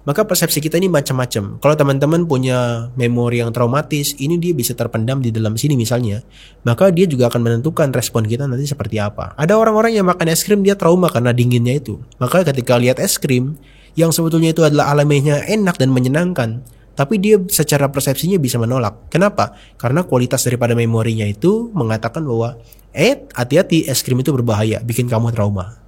Maka persepsi kita ini macam-macam. Kalau teman-teman punya memori yang traumatis, ini dia bisa terpendam di dalam sini misalnya. Maka dia juga akan menentukan respon kita nanti seperti apa. Ada orang-orang yang makan es krim dia trauma karena dinginnya itu. Maka ketika lihat es krim yang sebetulnya itu adalah alamiahnya enak dan menyenangkan, tapi dia secara persepsinya bisa menolak. Kenapa? Karena kualitas daripada memorinya itu mengatakan bahwa hati-hati, es krim itu berbahaya, bikin kamu trauma.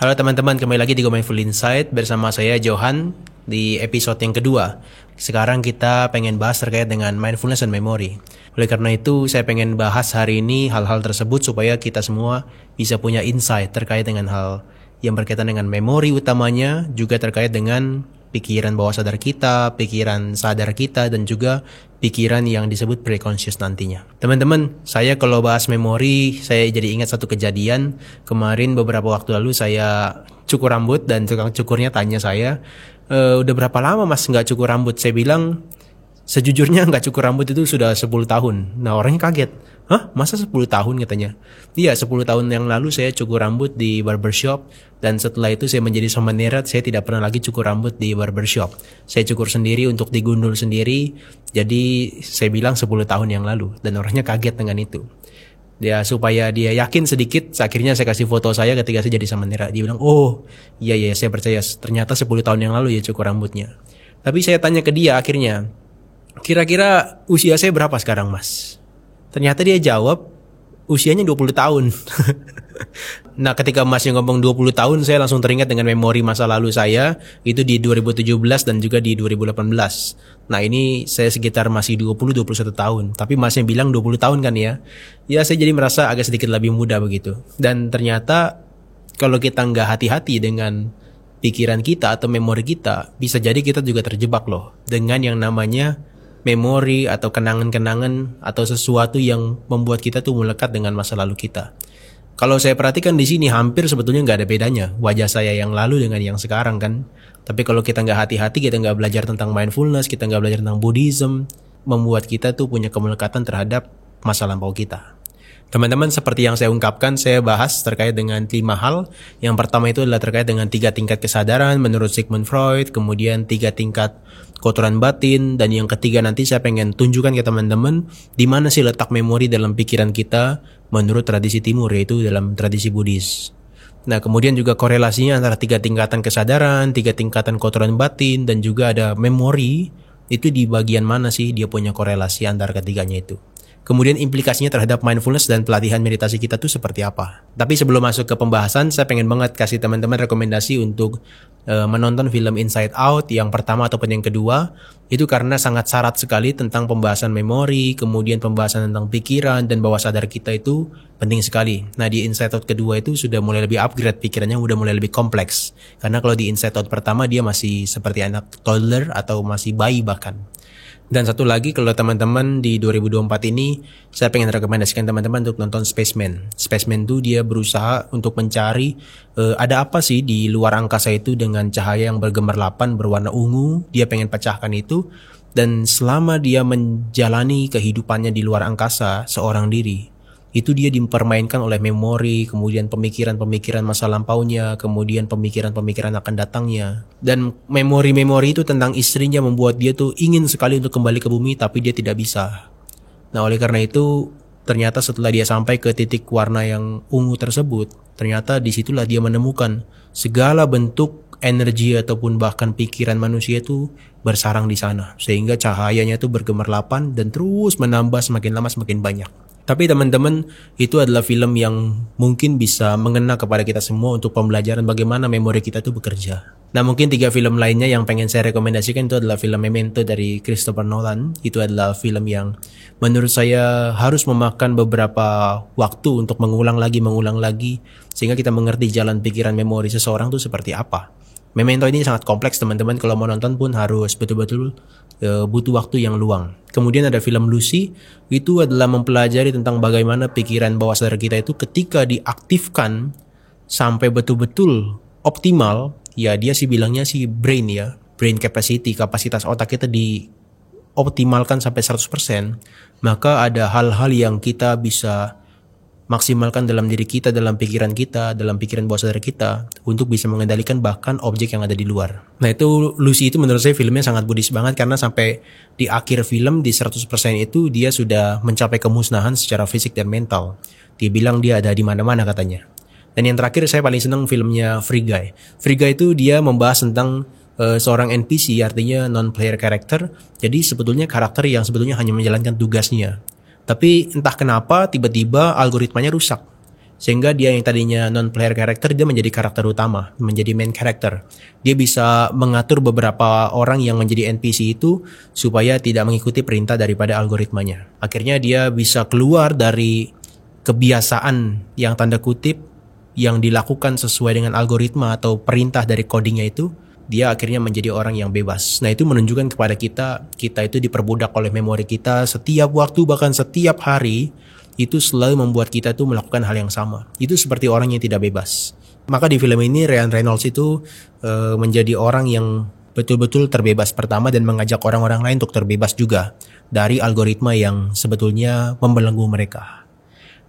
Halo teman-teman, kembali lagi di Go Mindful Insight bersama saya Johan di episode yang kedua. Sekarang kita pengen bahas terkait dengan mindfulness dan memory. Oleh karena itu saya pengen bahas hari ini hal-hal tersebut supaya kita semua bisa punya insight terkait dengan hal yang berkaitan dengan memori utamanya, juga terkait dengan pikiran bawah sadar kita, pikiran sadar kita, dan juga pikiran yang disebut pre-conscious nantinya. Teman-teman, saya kalau bahas memori, saya jadi ingat satu kejadian. Kemarin beberapa waktu lalu saya cukur rambut dan tukang cukurnya tanya saya, udah berapa lama mas nggak cukur rambut? Saya bilang, sejujurnya nggak cukur rambut itu sudah 10 tahun. Nah orangnya kaget. Hah? Masa 10 tahun katanya? Iya, 10 tahun yang lalu saya cukur rambut di barbershop. Dan setelah itu saya menjadi sommelier, saya tidak pernah lagi cukur rambut di barbershop. Saya cukur sendiri untuk digundul sendiri. Jadi saya bilang 10 tahun yang lalu. Dan orangnya kaget dengan itu. Ya supaya dia yakin sedikit, akhirnya saya kasih foto saya ketika saya jadi sommelier. Dia bilang, oh iya saya percaya. Ternyata 10 tahun yang lalu ya cukur rambutnya. Tapi saya tanya ke dia akhirnya, kira-kira usia saya berapa sekarang mas? Ternyata dia jawab usianya 20 tahun. Nah ketika masnya ngomong 20 tahun, saya langsung teringat dengan memori masa lalu saya. Itu di 2017 dan juga di 2018. Nah ini saya sekitar masih 20-21 tahun. Tapi masnya bilang 20 tahun kan ya. Ya saya jadi merasa agak sedikit lebih muda begitu. Dan ternyata kalau kita nggak hati-hati dengan pikiran kita atau memori kita, bisa jadi kita juga terjebak loh dengan yang namanya memori atau kenangan-kenangan atau sesuatu yang membuat kita tuh melekat dengan masa lalu kita. Kalau saya perhatikan di sini hampir sebetulnya nggak ada bedanya wajah saya yang lalu dengan yang sekarang kan. Tapi kalau kita nggak hati-hati, kita nggak belajar tentang mindfulness, kita nggak belajar tentang Buddhism, membuat kita tuh punya kemelekatan terhadap masa lampau kita. Teman-teman, seperti yang saya ungkapkan, saya bahas terkait dengan 5 hal. Yang pertama itu adalah terkait dengan 3 tingkat kesadaran menurut Sigmund Freud, kemudian 3 tingkat kotoran batin, dan yang ketiga nanti saya pengen tunjukkan ke teman-teman di mana sih letak memori dalam pikiran kita menurut tradisi timur, yaitu dalam tradisi Buddhis. Nah, kemudian juga korelasinya antara 3 tingkatan kesadaran, 3 tingkatan kotoran batin, dan juga ada memori, itu di bagian mana sih dia punya korelasi antara ketiganya itu. Kemudian implikasinya terhadap mindfulness dan pelatihan meditasi kita tuh seperti apa. Tapi sebelum masuk ke pembahasan, saya pengen banget kasih teman-teman rekomendasi untuk menonton film Inside Out yang pertama ataupun yang kedua. Itu karena sangat syarat sekali tentang pembahasan memori, kemudian pembahasan tentang pikiran dan bawah sadar kita itu penting sekali. Nah di Inside Out kedua itu sudah mulai lebih upgrade pikirannya, udah mulai lebih kompleks. Karena kalau di Inside Out pertama dia masih seperti anak toddler atau masih bayi bahkan. Dan satu lagi, kalau teman-teman di 2024 ini, saya pengen rekomendasikan teman-teman untuk nonton Spaceman. Spaceman itu dia berusaha untuk mencari ada apa sih di luar angkasa itu dengan cahaya yang bergemerlapan berwarna ungu. Dia pengen pecahkan itu. Dan selama dia menjalani kehidupannya di luar angkasa seorang diri, itu dia dipermainkan oleh memori, kemudian pemikiran-pemikiran masa lampaunya, kemudian pemikiran-pemikiran akan datangnya. Dan memori-memori itu tentang istrinya membuat dia tuh ingin sekali untuk kembali ke bumi, tapi dia tidak bisa. Nah oleh karena itu, ternyata setelah dia sampai ke titik warna yang ungu tersebut, ternyata disitulah dia menemukan segala bentuk energi ataupun bahkan pikiran manusia itu bersarang di sana. Sehingga cahayanya itu bergemerlapan dan terus menambah semakin lama semakin banyak. Tapi teman-teman, itu adalah film yang mungkin bisa mengena kepada kita semua untuk pembelajaran bagaimana memori kita itu bekerja. Nah mungkin 3 film lainnya yang pengen saya rekomendasikan itu adalah film Memento dari Christopher Nolan. Itu adalah film yang menurut saya harus memakan beberapa waktu untuk mengulang lagi, sehingga kita mengerti jalan pikiran memori seseorang itu seperti apa. Memento ini sangat kompleks teman-teman, kalau mau nonton pun harus betul-betul butuh waktu yang luang. Kemudian ada film Lucy, itu adalah mempelajari tentang bagaimana pikiran bawah sadar kita itu ketika diaktifkan sampai betul-betul optimal, ya dia sih bilangnya sih brain capacity, kapasitas otak kita dioptimalkan sampai 100%, maka ada hal-hal yang kita bisa maksimalkan dalam diri kita, dalam pikiran kita, dalam pikiran bawah sadar kita untuk bisa mengendalikan bahkan objek yang ada di luar. Nah itu Lucy itu menurut saya filmnya sangat Buddhis banget karena sampai di akhir film di 100% itu dia sudah mencapai kemusnahan secara fisik dan mental. Dia bilang dia ada di mana-mana katanya. Dan yang terakhir saya paling senang filmnya Free Guy. Free Guy itu dia membahas tentang seorang NPC, artinya non-player character. Jadi sebetulnya karakter yang sebetulnya hanya menjalankan tugasnya. Tapi entah kenapa tiba-tiba algoritmanya rusak. Sehingga dia yang tadinya non-player character, dia menjadi karakter utama, menjadi main character. Dia bisa mengatur beberapa orang yang menjadi NPC itu supaya tidak mengikuti perintah daripada algoritmanya. Akhirnya dia bisa keluar dari kebiasaan yang tanda kutip yang dilakukan sesuai dengan algoritma atau perintah dari codingnya itu. Dia akhirnya menjadi orang yang bebas. Nah itu menunjukkan kepada kita itu diperbudak oleh memori kita setiap waktu, bahkan setiap hari, itu selalu membuat kita tuh melakukan hal yang sama. Itu seperti orang yang tidak bebas. Maka di film ini Ryan Reynolds itu menjadi orang yang betul-betul terbebas pertama dan mengajak orang-orang lain untuk terbebas juga dari algoritma yang sebetulnya membelenggu mereka.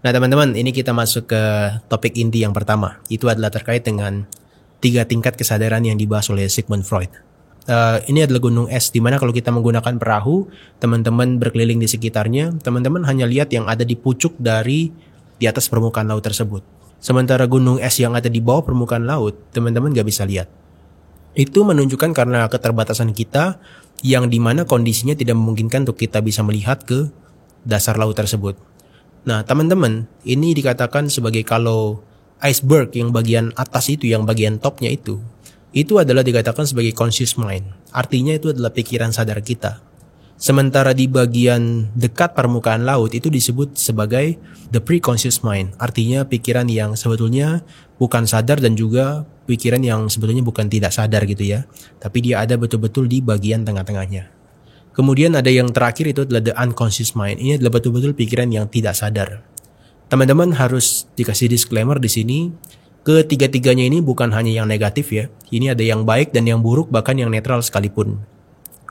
Nah teman-teman, ini kita masuk ke topik inti yang pertama. Itu adalah terkait dengan 3 tingkat kesadaran yang dibahas oleh Sigmund Freud. Ini adalah gunung es di mana kalau kita menggunakan perahu, teman-teman berkeliling di sekitarnya, teman-teman hanya lihat yang ada di pucuk dari di atas permukaan laut tersebut. Sementara gunung es yang ada di bawah permukaan laut, teman-teman gak bisa lihat. Itu menunjukkan karena keterbatasan kita yang dimana kondisinya tidak memungkinkan untuk kita bisa melihat ke dasar laut tersebut. Nah teman-teman, ini dikatakan sebagai kalau iceberg yang bagian atas itu, yang bagian topnya itu adalah dikatakan sebagai conscious mind. Artinya itu adalah pikiran sadar kita. Sementara di bagian dekat permukaan laut itu disebut sebagai the pre-conscious mind. Artinya pikiran yang sebetulnya bukan sadar dan juga pikiran yang sebetulnya bukan tidak sadar gitu ya. Tapi dia ada betul-betul di bagian tengah-tengahnya. Kemudian ada yang terakhir itu adalah the unconscious mind. Ini adalah betul-betul pikiran yang tidak sadar. Teman-teman harus dikasih disclaimer di sini, ketiga-tiganya ini bukan hanya yang negatif ya. Ini ada yang baik dan yang buruk, bahkan yang netral sekalipun.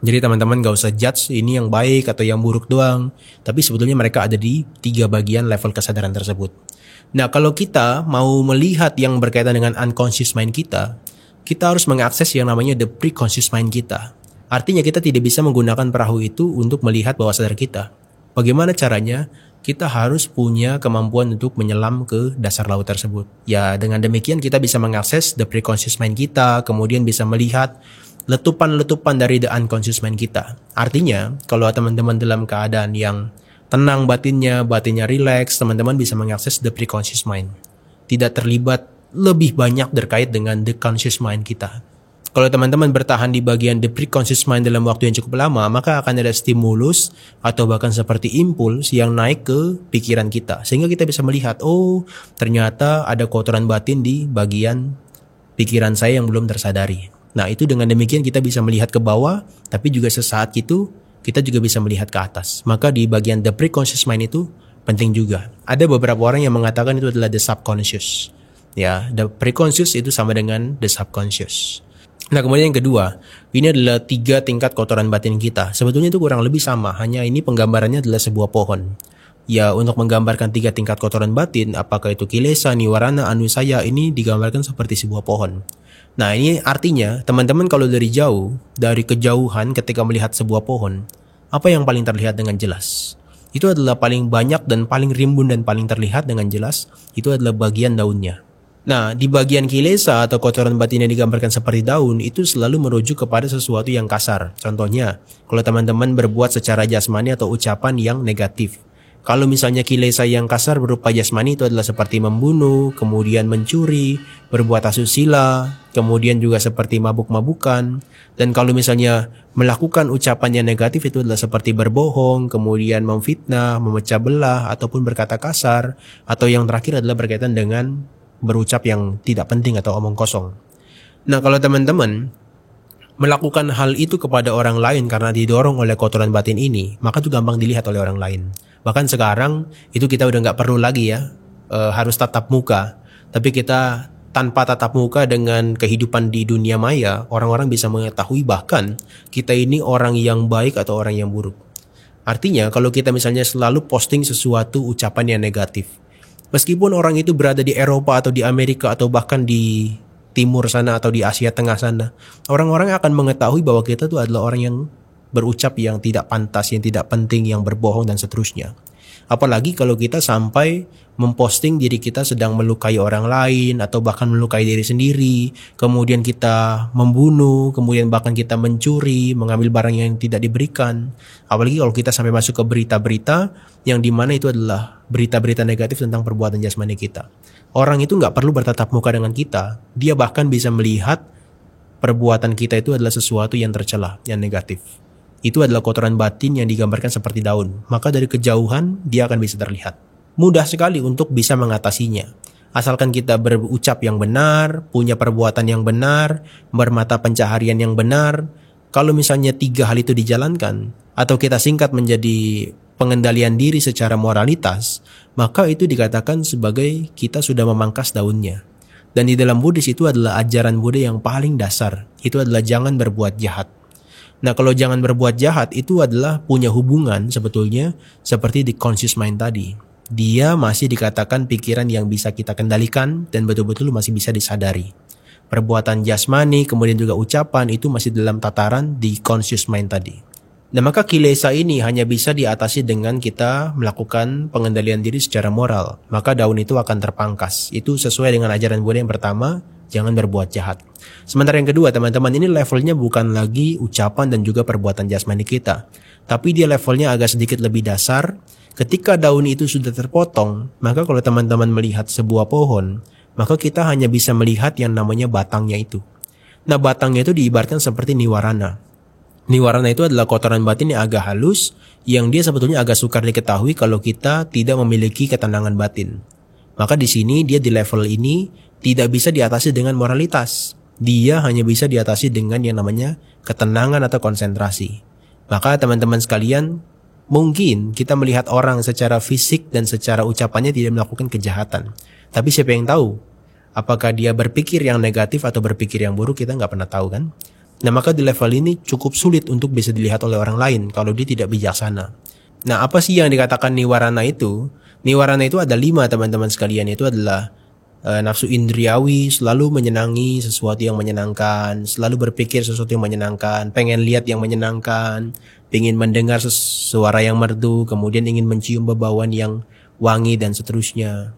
Jadi teman-teman gak usah judge ini yang baik atau yang buruk doang. Tapi sebetulnya mereka ada di 3 bagian level kesadaran tersebut. Nah kalau kita mau melihat yang berkaitan dengan unconscious mind kita harus mengakses yang namanya the pre-conscious mind kita. Artinya kita tidak bisa menggunakan perahu itu untuk melihat bawah sadar kita. Bagaimana caranya? Kita harus punya kemampuan untuk menyelam ke dasar laut tersebut. Ya, dengan demikian kita bisa mengakses the pre-conscious mind kita, kemudian bisa melihat letupan-letupan dari the unconscious mind kita. Artinya, kalau teman-teman dalam keadaan yang tenang batinnya rileks, teman-teman bisa mengakses the pre-conscious mind. Tidak terlibat lebih banyak terkait dengan the conscious mind kita. Kalau teman-teman bertahan di bagian the pre-conscious mind dalam waktu yang cukup lama, maka akan ada stimulus atau bahkan seperti impuls yang naik ke pikiran kita. Sehingga kita bisa melihat, oh ternyata ada kotoran batin di bagian pikiran saya yang belum tersadari. Nah itu dengan demikian kita bisa melihat ke bawah, tapi juga sesaat itu kita juga bisa melihat ke atas. Maka di bagian the pre-conscious mind itu penting juga. Ada beberapa orang yang mengatakan itu adalah the subconscious. Ya, the pre-conscious itu sama dengan the subconscious. Nah kemudian yang kedua, ini adalah 3 tingkat kotoran batin kita. Sebetulnya itu kurang lebih sama, hanya ini penggambarannya adalah sebuah pohon. Ya untuk menggambarkan 3 tingkat kotoran batin, apakah itu kilesa, niwarana, anusaya, ini digambarkan seperti sebuah pohon. Nah ini artinya teman-teman kalau dari jauh, dari kejauhan ketika melihat sebuah pohon, apa yang paling terlihat dengan jelas? Itu adalah paling banyak dan paling rimbun dan paling terlihat dengan jelas, itu adalah bagian daunnya. Nah, di bagian kilesa atau kotoran batin yang digambarkan seperti daun itu selalu merujuk kepada sesuatu yang kasar. Contohnya, kalau teman-teman berbuat secara jasmani atau ucapan yang negatif. Kalau misalnya kilesa yang kasar berupa jasmani itu adalah seperti membunuh, kemudian mencuri, berbuat asusila, kemudian juga seperti mabuk-mabukan. Dan kalau misalnya melakukan ucapan yang negatif itu adalah seperti berbohong, kemudian memfitnah, memecah belah, ataupun berkata kasar. Atau yang terakhir adalah berkaitan dengan berucap yang tidak penting atau omong kosong. Nah kalau teman-teman melakukan hal itu kepada orang lain karena didorong oleh kotoran batin ini, maka itu gampang dilihat oleh orang lain. Bahkan sekarang itu kita udah gak perlu lagi ya harus tatap muka. Tapi kita tanpa tatap muka dengan kehidupan di dunia maya, orang-orang bisa mengetahui bahkan kita ini orang yang baik atau orang yang buruk. Artinya kalau kita misalnya selalu posting sesuatu ucapan yang negatif, Meskipun orang itu berada di Eropa atau di Amerika atau bahkan di timur sana atau di Asia Tengah sana, orang-orang akan mengetahui bahwa kita itu adalah orang yang berucap yang tidak pantas, yang tidak penting, yang berbohong dan seterusnya. Apalagi kalau kita sampai memposting diri kita sedang melukai orang lain atau bahkan melukai diri sendiri, kemudian kita membunuh, kemudian bahkan kita mencuri, mengambil barang yang tidak diberikan. Apalagi kalau kita sampai masuk ke berita-berita yang dimana itu adalah berita-berita negatif tentang perbuatan jasmani kita. Orang itu nggak perlu bertatap muka dengan kita, dia bahkan bisa melihat perbuatan kita itu adalah sesuatu yang tercela, yang negatif. Itu adalah kotoran batin yang digambarkan seperti daun. Maka dari kejauhan dia akan bisa terlihat. Mudah sekali untuk bisa mengatasinya. Asalkan kita berucap yang benar, punya perbuatan yang benar, bermata pencaharian yang benar. Kalau misalnya 3 hal itu dijalankan, atau kita singkat menjadi pengendalian diri secara moralitas, maka itu dikatakan sebagai kita sudah memangkas daunnya. Dan di dalam Buddhis itu adalah ajaran Buddha yang paling dasar. Itu adalah jangan berbuat jahat. Nah, kalau jangan berbuat jahat itu adalah punya hubungan sebetulnya seperti di conscious mind tadi. Dia masih dikatakan pikiran yang bisa kita kendalikan dan betul-betul masih bisa disadari. Perbuatan jasmani kemudian juga ucapan itu masih dalam tataran di conscious mind tadi. Nah, maka kilesa ini hanya bisa diatasi dengan kita melakukan pengendalian diri secara moral. Maka daun itu akan terpangkas. Itu sesuai dengan ajaran Buddha yang pertama, jangan berbuat jahat. Sementara yang kedua, teman-teman, ini levelnya bukan lagi ucapan dan juga perbuatan jasmani kita. Tapi dia levelnya agak sedikit lebih dasar. Ketika daun itu sudah terpotong, maka kalau teman-teman melihat sebuah pohon, maka kita hanya bisa melihat yang namanya batangnya itu. Nah, batangnya itu diibaratkan seperti niwarana. Niwarana itu adalah kotoran batin yang agak halus, yang dia sebetulnya agak sukar diketahui kalau kita tidak memiliki ketenangan batin. Maka di sini dia di level ini tidak bisa diatasi dengan moralitas. Dia hanya bisa diatasi dengan yang namanya ketenangan atau konsentrasi. Maka teman-teman sekalian, mungkin kita melihat orang secara fisik dan secara ucapannya tidak melakukan kejahatan. Tapi siapa yang tahu? Apakah dia berpikir yang negatif atau berpikir yang buruk, kita nggak pernah tahu kan? Nah, maka di level ini cukup sulit untuk bisa dilihat oleh orang lain kalau dia tidak bijaksana. Nah, apa sih yang dikatakan niwarana itu? Niwarana itu ada 5, teman-teman sekalian. Itu adalah nafsu indriawi, selalu menyenangi sesuatu yang menyenangkan, selalu berpikir sesuatu yang menyenangkan, pengen lihat yang menyenangkan, ingin mendengar suara yang merdu, kemudian ingin mencium bauan yang wangi dan seterusnya.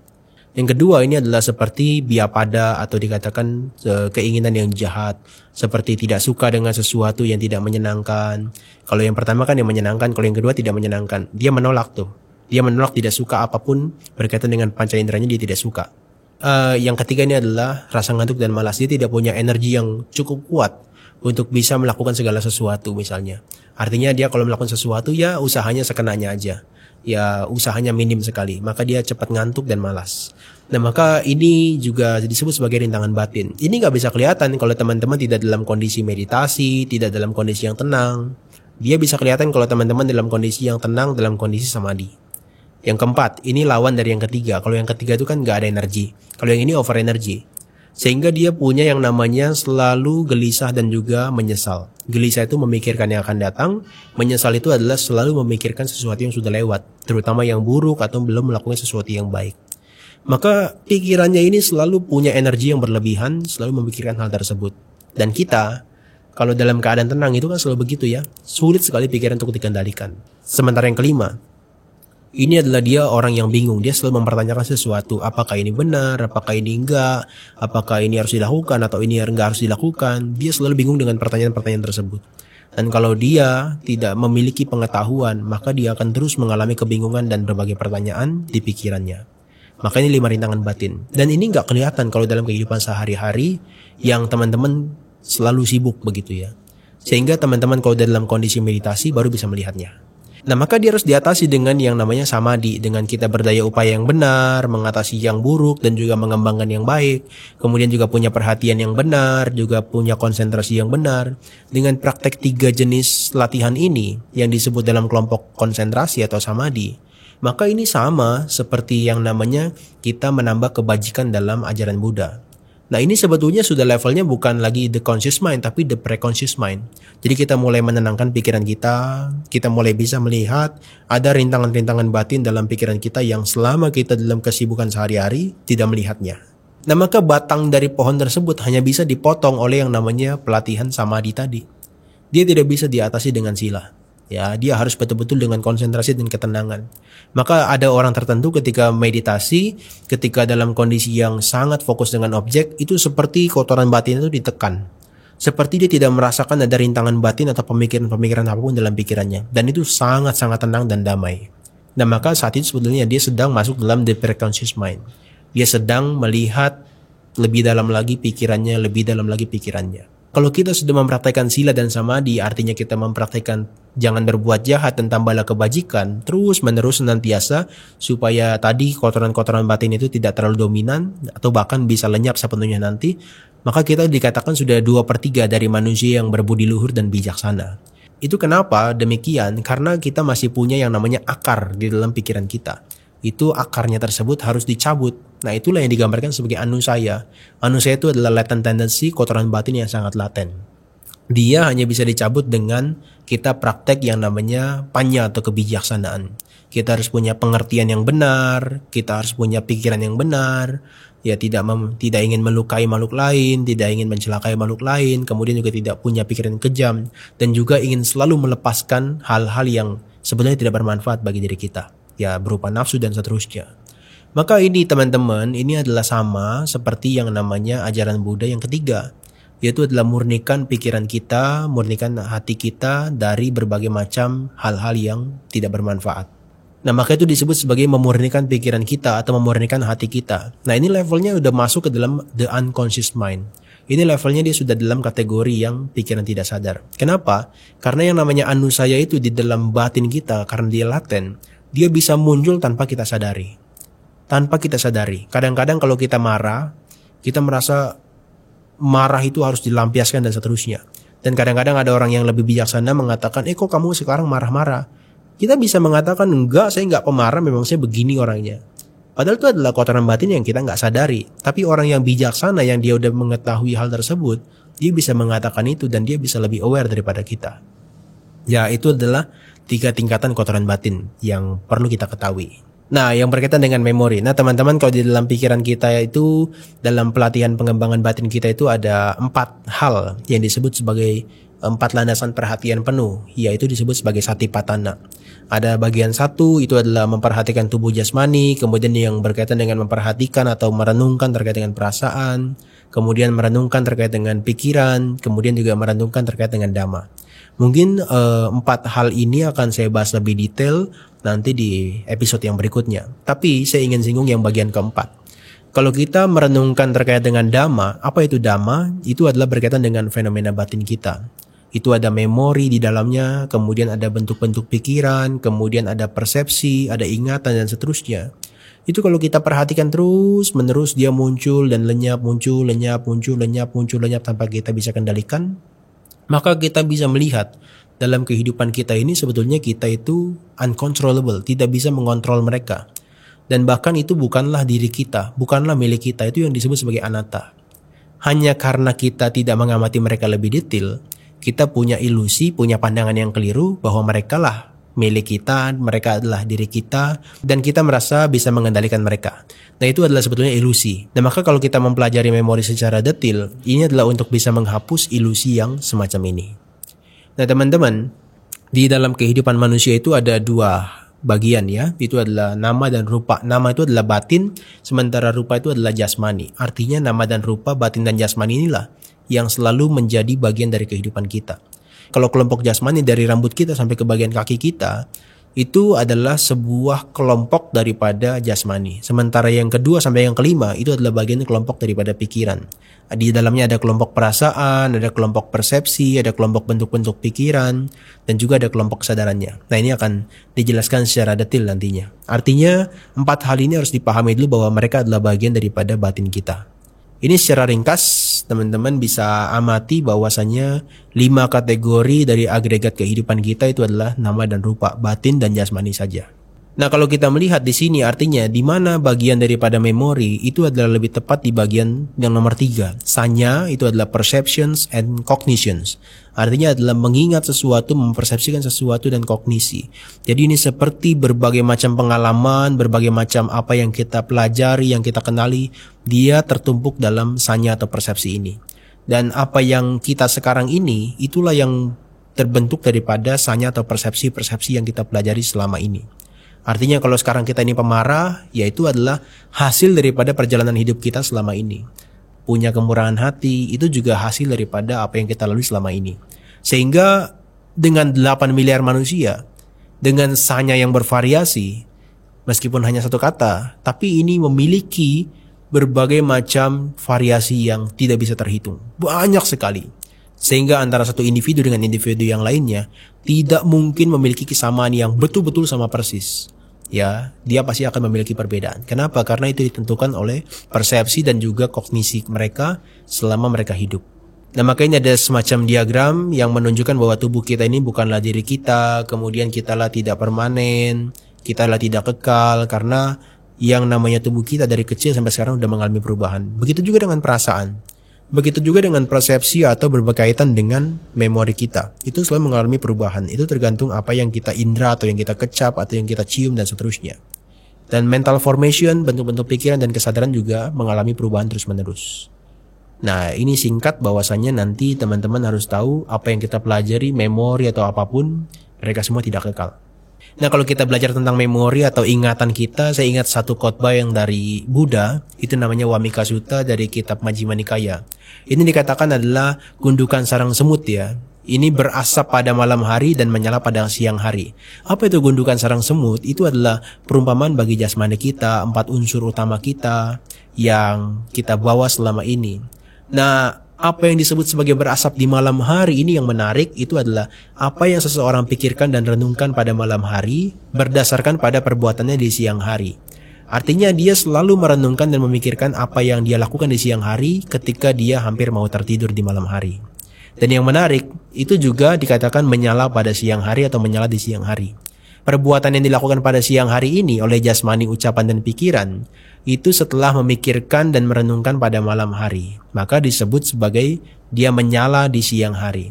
Yang kedua ini adalah seperti biapada atau dikatakan keinginan yang jahat, seperti tidak suka dengan sesuatu yang tidak menyenangkan. Kalau yang pertama kan yang menyenangkan, kalau yang kedua tidak menyenangkan. Dia menolak tuh. Dia menolak, tidak suka apapun berkaitan dengan panca inderanya, dia tidak suka. Yang ketiga ini adalah rasa ngantuk dan malas. Dia tidak punya energi yang cukup kuat untuk bisa melakukan segala sesuatu misalnya. Artinya dia kalau melakukan sesuatu ya usahanya sekenanya aja. Ya usahanya minim sekali. Maka dia cepat ngantuk dan malas. Nah, maka ini juga disebut sebagai rintangan batin. Ini gak bisa kelihatan kalau teman-teman tidak dalam kondisi meditasi, tidak dalam kondisi yang tenang. Dia bisa kelihatan kalau teman-teman dalam kondisi yang tenang, dalam kondisi samadhi. Yang keempat, ini lawan dari yang ketiga. Kalau yang ketiga itu kan gak ada energi. Kalau yang ini over energy. Sehingga dia punya yang namanya selalu gelisah dan juga menyesal. Gelisah itu memikirkan yang akan datang. Menyesal itu adalah selalu memikirkan sesuatu yang sudah lewat. Terutama yang buruk atau belum melakukan sesuatu yang baik. Maka pikirannya ini selalu punya energi yang berlebihan. Selalu memikirkan hal tersebut. Dan kita, kalau dalam keadaan tenang itu kan selalu begitu ya. Sulit sekali pikiran untuk dikendalikan. Sementara yang kelima, ini adalah dia orang yang bingung. Dia selalu mempertanyakan sesuatu. Apakah ini benar? Apakah ini enggak? Apakah ini harus dilakukan? Atau ini enggak harus dilakukan? Dia selalu bingung dengan pertanyaan-pertanyaan tersebut. Dan kalau dia tidak memiliki pengetahuan, maka dia akan terus mengalami kebingungan dan berbagai pertanyaan di pikirannya. Maka ini 5 rintangan batin. Dan ini enggak kelihatan kalau dalam kehidupan sehari-hari yang teman-teman selalu sibuk begitu ya. Sehingga teman-teman kalau dalam kondisi meditasi baru bisa melihatnya. Nah, maka dia harus diatasi dengan yang namanya samadhi, dengan kita berdaya upaya yang benar, mengatasi yang buruk dan juga mengembangkan yang baik. Kemudian juga punya perhatian yang benar, juga punya konsentrasi yang benar. Dengan praktek 3 jenis latihan ini yang disebut dalam kelompok konsentrasi atau samadhi, maka ini sama seperti yang namanya kita menambah kebajikan dalam ajaran Buddha. Nah ini sebetulnya sudah levelnya bukan lagi the conscious mind tapi the preconscious mind. Jadi kita mulai menenangkan pikiran kita mulai bisa melihat ada rintangan-rintangan batin dalam pikiran kita yang selama kita dalam kesibukan sehari-hari tidak melihatnya. Nah maka batang dari pohon tersebut hanya bisa dipotong oleh yang namanya pelatihan samadhi tadi. Dia tidak bisa diatasi dengan sila. Ya, dia harus betul-betul dengan konsentrasi dan ketenangan. Maka ada orang tertentu ketika meditasi, ketika dalam kondisi yang sangat fokus dengan objek, itu seperti kotoran batin itu ditekan. Seperti dia tidak merasakan ada rintangan batin atau pemikiran-pemikiran apapun dalam pikirannya. Dan itu sangat-sangat tenang dan damai. Nah maka saat itu sebetulnya dia sedang masuk dalam the preconscious mind. Dia sedang melihat lebih dalam lagi pikirannya, lebih dalam lagi pikirannya. Kalau kita sudah mempraktikkan sila dan samadhi, artinya kita mempraktikkan jangan berbuat jahat dan tambahlah kebajikan, terus menerus senantiasa, supaya tadi kotoran-kotoran batin itu tidak terlalu dominan, atau bahkan bisa lenyap sepenuhnya nanti, maka kita dikatakan sudah 2/3 dari manusia yang berbudi luhur dan bijaksana. Itu kenapa demikian? Karena kita masih punya yang namanya akar di dalam pikiran kita. Itu akarnya tersebut harus dicabut. Nah itulah yang digambarkan sebagai anusaya. Anusaya itu adalah latent tendency, kotoran batin yang sangat laten. Dia hanya bisa dicabut dengan kita praktek yang namanya panya atau kebijaksanaan. Kita harus punya pengertian yang benar, kita harus punya pikiran yang benar, ya tidak ingin melukai makhluk lain, tidak ingin mencelakai makhluk lain, kemudian juga tidak punya pikiran kejam, dan juga ingin selalu melepaskan hal-hal yang sebenarnya tidak bermanfaat bagi diri kita. Ya berupa nafsu dan seterusnya. Maka ini teman-teman, ini adalah sama seperti yang namanya ajaran Buddha yang ketiga, yaitu adalah murnikan pikiran kita, murnikan hati kita dari berbagai macam hal-hal yang tidak bermanfaat. Nah maka itu disebut sebagai memurnikan pikiran kita atau memurnikan hati kita. Nah ini levelnya udah masuk ke dalam the unconscious mind. Ini levelnya dia sudah dalam kategori yang pikiran tidak sadar. Kenapa? Karena yang namanya anusaya itu di dalam batin kita, karena dia laten, dia bisa muncul tanpa kita sadari. Tanpa kita sadari. Kadang-kadang kalau kita marah, kita merasa marah itu harus dilampiaskan dan seterusnya. Dan kadang-kadang ada orang yang lebih bijaksana mengatakan, kok kamu sekarang marah-marah? Kita bisa mengatakan, enggak, saya enggak pemarah, memang saya begini orangnya. Padahal itu adalah kotoran batin yang kita enggak sadari. Tapi orang yang bijaksana, yang dia udah mengetahui hal tersebut, dia bisa mengatakan itu dan dia bisa lebih aware daripada kita. Ya, itu adalah 3 tingkatan kotoran batin yang perlu kita ketahui. Nah, yang berkaitan dengan memori. Nah, teman-teman, kalau di dalam pikiran kita itu, dalam pelatihan pengembangan batin kita itu ada 4 hal yang disebut sebagai 4 landasan perhatian penuh, yaitu disebut sebagai satipatthana. Ada bagian 1 itu adalah memperhatikan tubuh jasmani, kemudian yang berkaitan dengan memperhatikan atau merenungkan terkait dengan perasaan, kemudian merenungkan terkait dengan pikiran, kemudian juga merenungkan terkait dengan dhamma. Mungkin 4 hal ini akan saya bahas lebih detail nanti di episode yang berikutnya. Tapi saya ingin singgung yang bagian keempat. Kalau kita merenungkan terkait dengan dhamma, apa itu dhamma? Itu adalah berkaitan dengan fenomena batin kita. Itu ada memori di dalamnya, kemudian ada bentuk-bentuk pikiran, kemudian ada persepsi, ada ingatan dan seterusnya. Itu kalau kita perhatikan terus menerus dia muncul dan lenyap, muncul, lenyap, muncul, lenyap, muncul, lenyap tanpa kita bisa kendalikan. Maka kita bisa melihat dalam kehidupan kita ini sebetulnya kita itu uncontrollable, tidak bisa mengontrol mereka. Dan bahkan itu bukanlah diri kita, bukanlah milik kita, itu yang disebut sebagai anatta. Hanya karena kita tidak mengamati mereka lebih detail, kita punya ilusi, punya pandangan yang keliru bahwa mereka lah milik kita, mereka adalah diri kita, dan kita merasa bisa mengendalikan mereka. Nah itu adalah sebetulnya ilusi. Dan maka kalau kita mempelajari memori secara detail, ini adalah untuk bisa menghapus ilusi yang semacam ini. Nah teman-teman, di dalam kehidupan manusia itu ada 2 bagian ya. Itu adalah nama dan rupa. Nama itu adalah batin, sementara rupa itu adalah jasmani. Artinya nama dan rupa, batin dan jasmani inilah yang selalu menjadi bagian dari kehidupan kita. Kalau kelompok jasmani dari rambut kita sampai ke bagian kaki kita, itu adalah sebuah kelompok daripada jasmani. Sementara yang kedua sampai yang kelima itu adalah bagian kelompok daripada pikiran. Di dalamnya ada kelompok perasaan, ada kelompok persepsi, ada kelompok bentuk-bentuk pikiran, dan juga ada kelompok kesadarannya. Nah ini akan dijelaskan secara detail nantinya. Artinya 4 hal ini harus dipahami dulu bahwa mereka adalah bagian daripada batin kita. Ini secara ringkas teman-teman bisa amati bahwasannya 5 kategori dari agregat kehidupan kita itu adalah nama dan rupa, batin dan jasmani saja. Nah, kalau kita melihat di sini artinya di mana bagian daripada memori itu adalah lebih tepat di bagian yang nomor 3. Sanya itu adalah perceptions and cognitions. Artinya adalah mengingat sesuatu, mempersepsikan sesuatu dan kognisi. Jadi ini seperti berbagai macam pengalaman, berbagai macam apa yang kita pelajari, yang kita kenali, dia tertumpuk dalam sanya atau persepsi ini. Dan apa yang kita sekarang ini, itulah yang terbentuk daripada sanya atau persepsi-persepsi yang kita pelajari selama ini. Artinya kalau sekarang kita ini pemarah, yaitu adalah hasil daripada perjalanan hidup kita selama ini. Punya kemurahan hati, itu juga hasil daripada apa yang kita lalui selama ini. Sehingga dengan 8 miliar manusia, dengan sanya yang bervariasi, meskipun hanya satu kata, tapi ini memiliki berbagai macam variasi yang tidak bisa terhitung. Banyak sekali. Sehingga antara satu individu dengan individu yang lainnya tidak mungkin memiliki kesamaan yang betul-betul sama persis. Ya, dia pasti akan memiliki perbedaan. Kenapa? Karena itu ditentukan oleh persepsi dan juga kognisi mereka selama mereka hidup. Nah, makanya ada semacam diagram yang menunjukkan bahwa tubuh kita ini bukanlah diri kita, kemudian kitalah tidak permanen, kitalah tidak kekal, karena yang namanya tubuh kita dari kecil sampai sekarang sudah mengalami perubahan. Begitu juga dengan perasaan. Begitu juga dengan persepsi atau berkaitan dengan memori kita. Itu selalu mengalami perubahan. Itu tergantung apa yang kita indra atau yang kita kecap atau yang kita cium dan seterusnya. Dan mental formation, bentuk-bentuk pikiran dan kesadaran juga mengalami perubahan terus-menerus. Nah, ini singkat bahwasannya nanti teman-teman harus tahu apa yang kita pelajari, memori atau apapun, mereka semua tidak kekal. Nah, kalau kita belajar tentang memori atau ingatan kita, saya ingat satu khotbah yang dari Buddha, itu namanya Wamika Sutta dari kitab Majjhima Nikaya. Ini dikatakan adalah gundukan sarang semut ya. Ini berasap pada malam hari dan menyala pada siang hari. Apa itu gundukan sarang semut? Itu adalah perumpamaan bagi jasmani kita, 4 unsur utama kita yang kita bawa selama ini. Nah, apa yang disebut sebagai berasap di malam hari ini yang menarik itu adalah apa yang seseorang pikirkan dan renungkan pada malam hari berdasarkan pada perbuatannya di siang hari. Artinya dia selalu merenungkan dan memikirkan apa yang dia lakukan di siang hari ketika dia hampir mau tertidur di malam hari. Dan yang menarik, itu juga dikatakan menyala pada siang hari atau menyala di siang hari. Perbuatan yang dilakukan pada siang hari ini oleh jasmani, ucapan, dan pikiran itu setelah memikirkan dan merenungkan pada malam hari, maka disebut sebagai dia menyala di siang hari.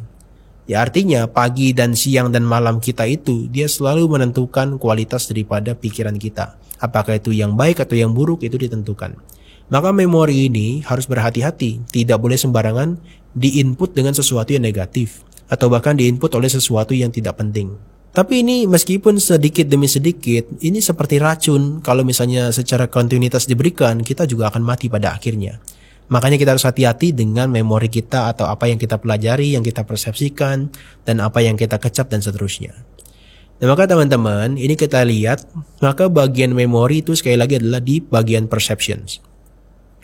Ya, artinya pagi dan siang dan malam kita itu dia selalu menentukan kualitas daripada pikiran kita. Apakah itu yang baik atau yang buruk itu ditentukan. Maka memori ini harus berhati-hati, tidak boleh sembarangan diinput dengan sesuatu yang negatif atau bahkan diinput oleh sesuatu yang tidak penting. Tapi ini meskipun sedikit demi sedikit, ini seperti racun. Kalau misalnya secara kontinuitas diberikan, kita juga akan mati pada akhirnya. Makanya kita harus hati-hati dengan memori kita atau apa yang kita pelajari, yang kita persepsikan, dan apa yang kita kecap dan seterusnya. Nah, maka teman-teman, ini kita lihat, maka bagian memori itu sekali lagi adalah di bagian perceptions.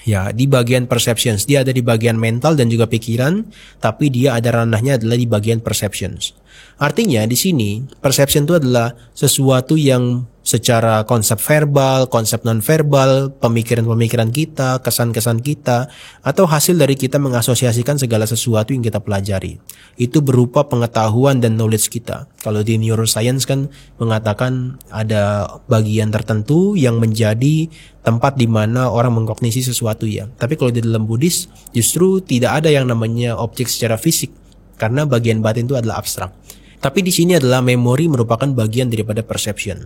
Ya, di bagian perceptions, dia ada di bagian mental dan juga pikiran, tapi dia ada ranahnya adalah di bagian perceptions. Artinya di sini perception itu adalah sesuatu yang secara konsep verbal, konsep non-verbal, pemikiran-pemikiran kita, kesan-kesan kita, atau hasil dari kita mengasosiasikan segala sesuatu yang kita pelajari. Itu berupa pengetahuan dan knowledge kita. Kalau di neuroscience kan mengatakan ada bagian tertentu yang menjadi tempat di mana orang mengkognisi sesuatu ya. Tapi kalau di dalam Buddhis justru tidak ada yang namanya objek secara fisik, karena bagian batin itu adalah abstrak. Tapi di sini adalah memori merupakan bagian daripada perception.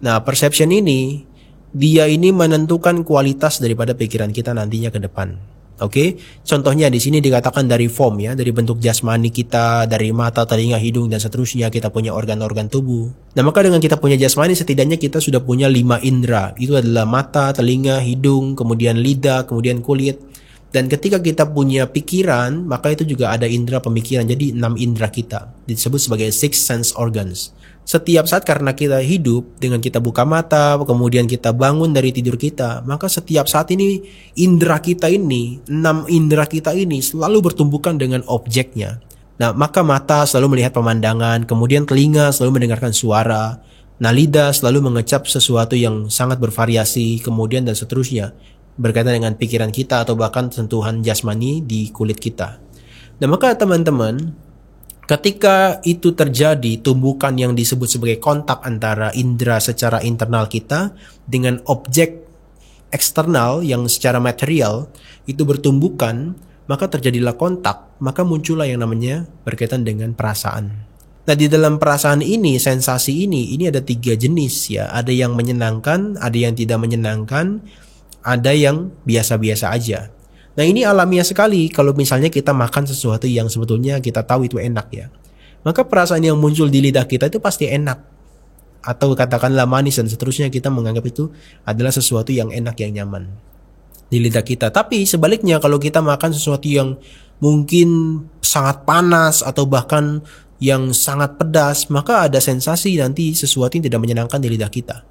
Nah, perception ini dia ini menentukan kualitas daripada pikiran kita nantinya ke depan. Oke, contohnya di sini dikatakan dari form ya, dari bentuk jasmani kita, dari mata, telinga, hidung dan seterusnya kita punya organ-organ tubuh. Nah, maka dengan kita punya jasmani setidaknya kita sudah punya 5 indera. Itu adalah mata, telinga, hidung, kemudian lidah, kemudian kulit. Dan ketika kita punya pikiran, maka itu juga ada indera pemikiran. Jadi 6 indera kita disebut sebagai 6 sense organs. Setiap saat karena kita hidup dengan kita buka mata, kemudian kita bangun dari tidur kita, maka setiap saat ini indera kita ini, 6 indera kita ini selalu bertumbukan dengan objeknya. Nah, maka mata selalu melihat pemandangan, kemudian telinga selalu mendengarkan suara. Nah, lidah selalu mengecap sesuatu yang sangat bervariasi, kemudian dan seterusnya, berkaitan dengan pikiran kita atau bahkan sentuhan jasmani di kulit kita. Nah, maka teman-teman, Ketika itu terjadi, tumbukan yang disebut sebagai kontak antara indera secara internal kita dengan objek eksternal yang secara material itu bertumbukan, maka terjadilah kontak, maka muncullah yang namanya berkaitan dengan perasaan. Nah, di dalam perasaan ini, sensasi ini ada 3 jenis ya. Ada yang menyenangkan, ada yang tidak menyenangkan, ada yang biasa-biasa aja. Nah, ini alamiah sekali kalau misalnya kita makan sesuatu yang sebetulnya kita tahu itu enak ya. Maka perasaan yang muncul di lidah kita itu pasti enak. Atau katakanlah manis dan seterusnya, kita menganggap itu adalah sesuatu yang enak, yang nyaman di lidah kita. Tapi sebaliknya kalau kita makan sesuatu yang mungkin sangat panas atau bahkan yang sangat pedas, maka ada sensasi nanti sesuatu yang tidak menyenangkan di lidah kita.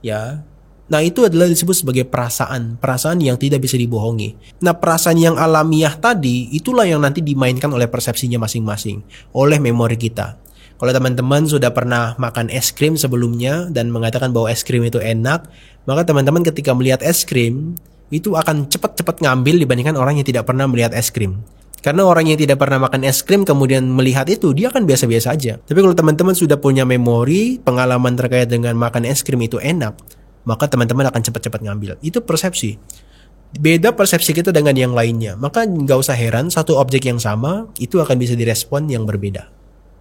Ya. Nah, itu adalah disebut sebagai perasaan yang tidak bisa dibohongi. Nah, perasaan yang alamiah tadi, itulah yang nanti dimainkan oleh persepsinya masing-masing, oleh memori kita. Kalau teman-teman sudah pernah makan es krim sebelumnya dan mengatakan bahwa es krim itu enak, maka teman-teman ketika melihat es krim, itu akan cepat-cepat ngambil dibandingkan orang yang tidak pernah melihat es krim. Karena orang yang tidak pernah makan es krim kemudian melihat itu, dia akan biasa-biasa aja. Tapi kalau teman-teman sudah punya memori, pengalaman terkait dengan makan es krim itu enak, maka teman-teman akan cepat-cepat ngambil. Itu persepsi. Beda persepsi kita dengan yang lainnya. Maka nggak usah heran, satu objek yang sama itu akan bisa direspon yang berbeda.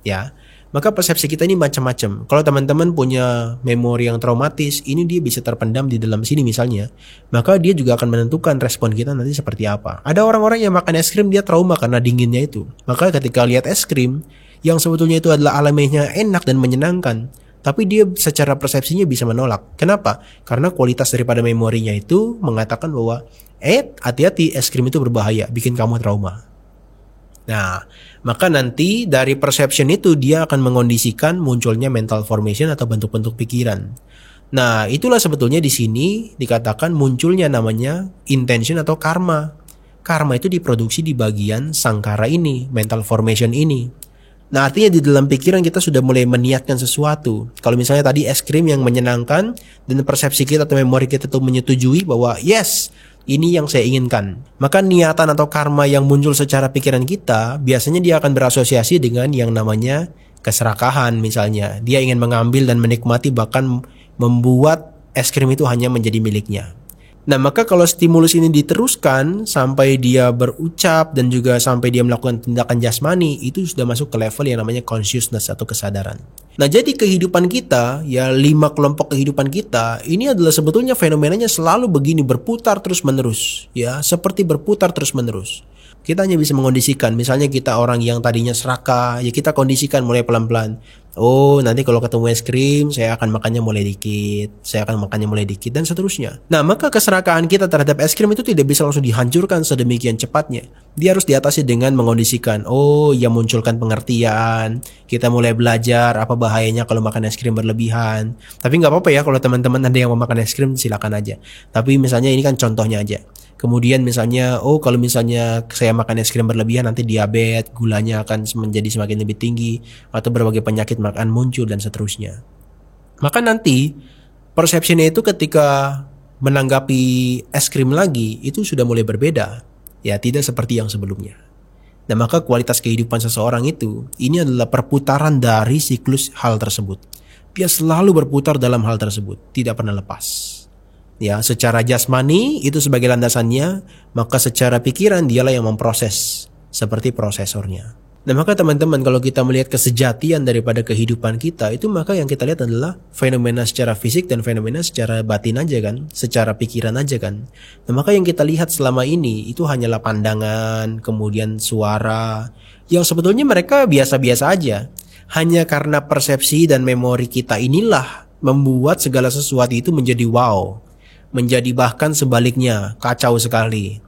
Ya. Maka persepsi kita ini macam-macam. Kalau teman-teman punya memori yang traumatis, ini dia bisa terpendam di dalam sini misalnya. Maka dia juga akan menentukan respon kita nanti seperti apa. Ada orang-orang yang makan es krim dia trauma karena dinginnya itu. Maka ketika lihat es krim yang sebetulnya itu adalah alamiahnya enak dan menyenangkan, tapi dia secara persepsinya bisa menolak. Kenapa? Karena kualitas daripada memorinya itu mengatakan bahwa hati-hati, es krim itu berbahaya, bikin kamu trauma. Nah, maka nanti dari perception itu dia akan mengondisikan munculnya mental formation atau bentuk-bentuk pikiran. Nah, itulah sebetulnya di sini dikatakan munculnya namanya intention atau karma. Karma itu diproduksi di bagian sangkara ini, mental formation ini. Nah, artinya di dalam pikiran kita sudah mulai meniatkan sesuatu. Kalau misalnya tadi es krim yang menyenangkan dan persepsi kita atau memori kita itu menyetujui bahwa yes, ini yang saya inginkan. Maka niatan atau karma yang muncul secara pikiran kita, biasanya dia akan berasosiasi dengan yang namanya keserakahan misalnya. Dia ingin mengambil dan menikmati, bahkan membuat es krim itu hanya menjadi miliknya. Nah, maka kalau stimulus ini diteruskan sampai dia berucap dan juga sampai dia melakukan tindakan jasmani, itu sudah masuk ke level yang namanya consciousness atau kesadaran. Nah, jadi kehidupan kita, ya 5 kelompok kehidupan kita, ini adalah sebetulnya fenomenanya selalu begini, berputar terus-menerus. Ya, seperti berputar terus-menerus. Kita hanya bisa mengondisikan, misalnya kita orang yang tadinya serakah, ya kita kondisikan mulai pelan-pelan. Oh, nanti kalau ketemu es krim, saya akan makannya mulai dikit, dan seterusnya. Nah, maka keserakahan kita terhadap es krim itu tidak bisa langsung dihancurkan sedemikian cepatnya. Dia harus diatasi dengan mengondisikan. Oh, ya munculkan pengertian. Kita mulai belajar apa bahayanya kalau makan es krim berlebihan. Tapi nggak apa-apa ya kalau teman-teman ada yang mau makan es krim, silakan aja. Tapi misalnya ini kan contohnya aja. Kemudian misalnya, oh kalau misalnya saya makan es krim berlebihan nanti diabetes, gulanya akan menjadi semakin lebih tinggi, atau berbagai penyakit akan muncul dan seterusnya. Maka nanti persepsinya itu ketika menanggapi es krim lagi itu sudah mulai berbeda. Ya, tidak seperti yang sebelumnya. Nah, maka kualitas kehidupan seseorang itu, ini adalah perputaran dari siklus hal tersebut. Dia selalu berputar dalam hal tersebut, tidak pernah lepas. Ya, secara jasmani itu sebagai landasannya, maka secara pikiran dialah yang memproses seperti prosesornya. Nah, maka teman-teman kalau kita melihat kesejatian daripada kehidupan kita, itu maka yang kita lihat adalah fenomena secara fisik dan fenomena secara batin aja kan, secara pikiran aja kan. Nah, maka yang kita lihat selama ini itu hanyalah pandangan, kemudian suara, yang sebetulnya mereka biasa-biasa aja. Hanya karena persepsi dan memori kita inilah membuat segala sesuatu itu menjadi wow. Menjadi bahkan sebaliknya, kacau sekali.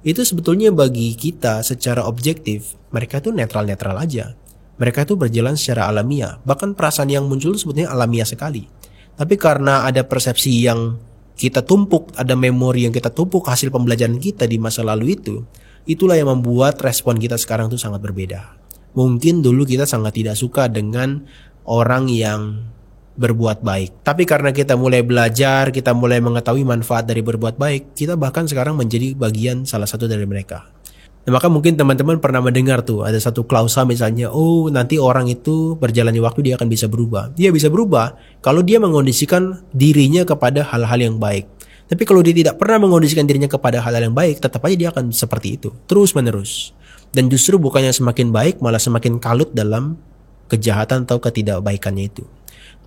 Itu sebetulnya bagi kita secara objektif, mereka tuh netral-netral aja. Mereka tuh berjalan secara alamiah. Bahkan perasaan yang muncul sebetulnya alamiah sekali. Tapi karena ada persepsi yang kita tumpuk, ada memori yang kita tumpuk hasil pembelajaran kita di masa lalu itu, itulah yang membuat respon kita sekarang tuh sangat berbeda. Mungkin dulu kita sangat tidak suka dengan orang yang berbuat baik. Tapi karena kita mulai belajar, kita mulai mengetahui manfaat dari berbuat baik, kita bahkan sekarang menjadi bagian salah satu dari mereka. Nah, maka mungkin teman-teman pernah mendengar tuh ada satu klausa misalnya, oh nanti orang itu berjalannya waktu dia akan bisa berubah. Dia bisa berubah kalau dia mengondisikan dirinya kepada hal-hal yang baik. Tapi kalau dia tidak pernah mengondisikan dirinya kepada hal-hal yang baik, tetap aja dia akan seperti itu, terus menerus. Dan justru bukannya semakin baik, malah semakin kalut dalam kejahatan atau ketidakbaikannya itu.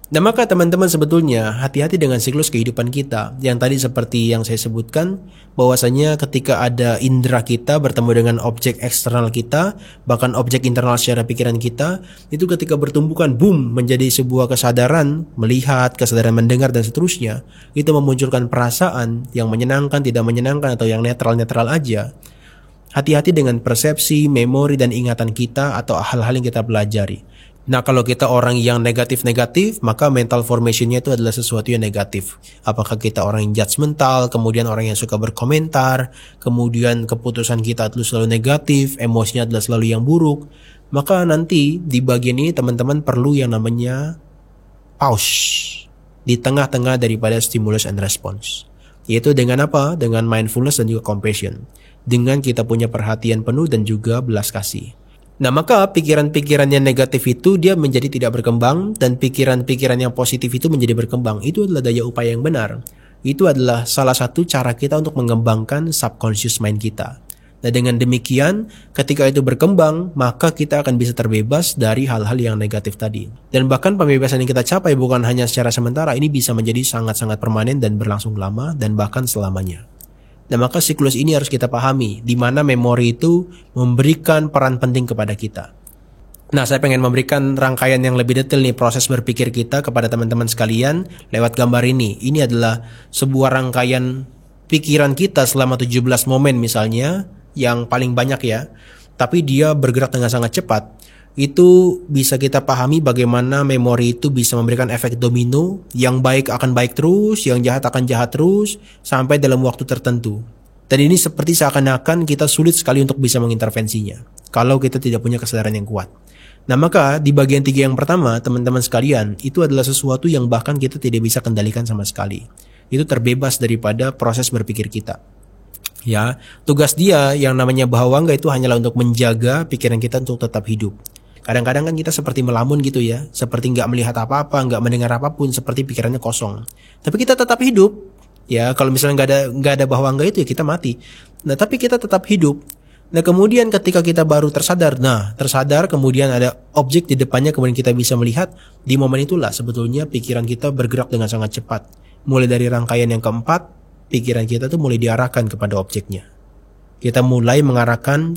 Nah maka teman-teman sebetulnya hati-hati dengan siklus kehidupan kita. Yang tadi seperti yang saya sebutkan, bahwasanya ketika ada indera kita bertemu dengan objek eksternal kita, bahkan objek internal secara pikiran kita, itu ketika bertumbukan boom menjadi sebuah kesadaran melihat, kesadaran mendengar dan seterusnya, itu memunculkan perasaan yang menyenangkan, tidak menyenangkan atau yang netral-netral aja. Hati-hati dengan persepsi, memori dan ingatan kita atau hal-hal yang kita pelajari. Nah kalau kita orang yang negatif-negatif, maka mental formationnya itu adalah sesuatu yang negatif. Apakah kita orang yang judgmental, kemudian orang yang suka berkomentar, kemudian keputusan kita itu selalu negatif, emosinya adalah selalu yang buruk, maka nanti di bagian ini teman-teman perlu yang namanya pause di tengah-tengah daripada stimulus and response. Yaitu dengan apa? Dengan mindfulness dan juga compassion. Dengan kita punya perhatian penuh dan juga belas kasih. Nah maka pikiran-pikiran yang negatif itu dia menjadi tidak berkembang, dan pikiran-pikiran yang positif itu menjadi berkembang. Itu adalah daya upaya yang benar. Itu adalah salah satu cara kita untuk mengembangkan subconscious mind kita. Nah dengan demikian ketika itu berkembang, maka kita akan bisa terbebas dari hal-hal yang negatif tadi. Dan bahkan pembebasan yang kita capai bukan hanya secara sementara, ini bisa menjadi sangat-sangat permanen dan berlangsung lama dan bahkan selamanya. Nah maka siklus ini harus kita pahami, di mana memori itu memberikan peran penting kepada kita. Nah saya pengen memberikan rangkaian yang lebih detail nih proses berpikir kita kepada teman-teman sekalian lewat gambar ini. Ini adalah sebuah rangkaian pikiran kita selama 17 momen misalnya, yang paling banyak ya, tapi dia bergerak dengan sangat cepat. Itu bisa kita pahami bagaimana memori itu bisa memberikan efek domino, yang baik akan baik terus, yang jahat akan jahat terus, sampai dalam waktu tertentu. Dan ini seperti seakan-akan kita sulit sekali untuk bisa mengintervensinya, kalau kita tidak punya kesadaran yang kuat. Nah maka di bagian 3 yang pertama, teman-teman sekalian, itu adalah sesuatu yang bahkan kita tidak bisa kendalikan sama sekali. Itu terbebas daripada proses berpikir kita. Ya, tugas dia yang namanya bahawangga itu hanyalah untuk menjaga pikiran kita untuk tetap hidup. Kadang-kadang kan kita seperti melamun gitu ya, seperti nggak melihat apa-apa, nggak mendengar apapun, seperti pikirannya kosong. Tapi kita tetap hidup. Ya, kalau misalnya nggak ada bahwangga itu ya kita mati. Nah, tapi kita tetap hidup. Nah, kemudian ketika kita baru tersadar, kemudian ada objek di depannya, kemudian kita bisa melihat, di momen itulah sebetulnya pikiran kita bergerak dengan sangat cepat. Mulai dari rangkaian yang keempat, pikiran kita tuh mulai diarahkan kepada objeknya. Kita mulai mengarahkan